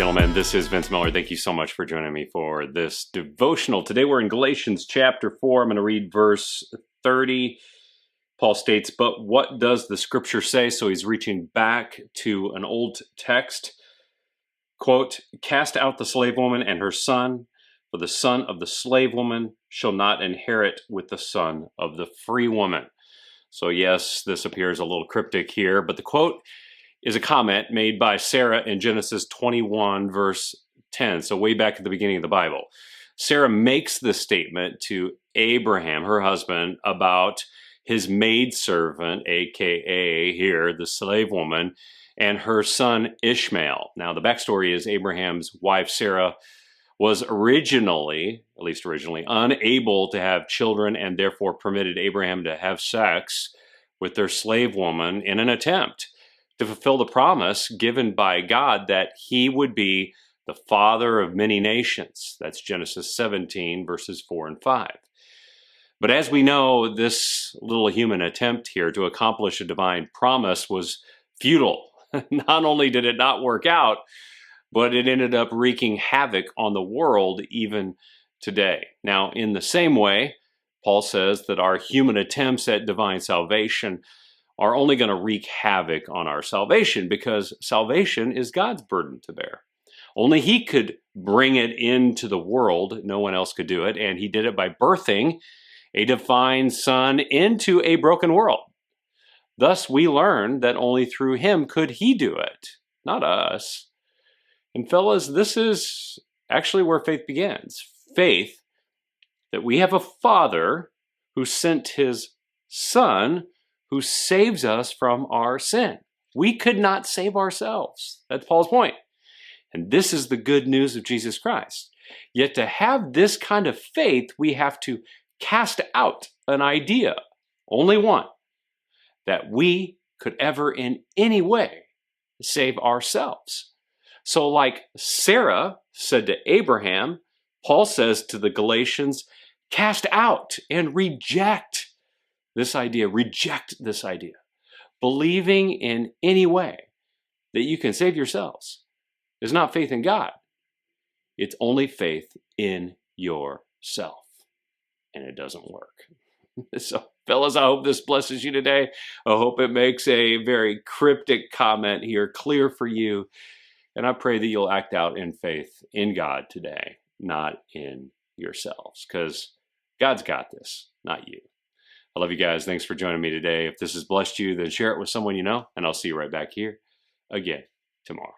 gentlemen, this is Vince Miller. Thank you so much for joining me for this devotional. Today we're in Galatians chapter 4. I'm going to read verse 30. Paul states, "But what does the scripture say?" So he's reaching back to an old text. Quote, "Cast out the slave woman and her son, for the son of the slave woman shall not inherit with the son of the free woman." So yes, this appears a little cryptic here, but the quote is a comment made by Sarah in Genesis 21, verse 10. So way back at the beginning of the Bible. Sarah makes this statement to Abraham, her husband, about his maidservant, a.k.a. here, the slave woman, and her son Ishmael. Now, the backstory is Abraham's wife, Sarah, was originally, at least originally, unable to have children and therefore permitted Abraham to have sex with their slave woman in an attempt to fulfill the promise given by God that he would be the father of many nations. That's Genesis 17, verses 4 and 5. But as we know, this little human attempt here to accomplish a divine promise was futile. Not only did it not work out, but it ended up wreaking havoc on the world even today. Now, in the same way, Paul says that our human attempts at divine salvation are only going to wreak havoc on our salvation because salvation is God's burden to bear. Only he could bring it into the world. No one else could do it. And he did it by birthing a divine son into a broken world. Thus, we learn that only through him could he do it, not us. And fellas, this is actually where faith begins. Faith that we have a Father who sent his Son who saves us from our sin. We could not save ourselves. That's Paul's point. And this is the good news of Jesus Christ. Yet to have this kind of faith, we have to cast out an idea, only one, that we could ever in any way save ourselves. So like Sarah said to Abraham, Paul says to the Galatians, cast out and reject this idea. Reject this idea. Believing in any way that you can save yourselves is not faith in God. It's only faith in yourself. And it doesn't work. So, fellas, I hope this blesses you today. I hope it makes a very cryptic comment here clear for you. And I pray that you'll act out in faith in God today, not in yourselves, because God's got this, not you. I love you guys. Thanks for joining me today. If this has blessed you, then share it with someone you know, and I'll see you right back here again tomorrow.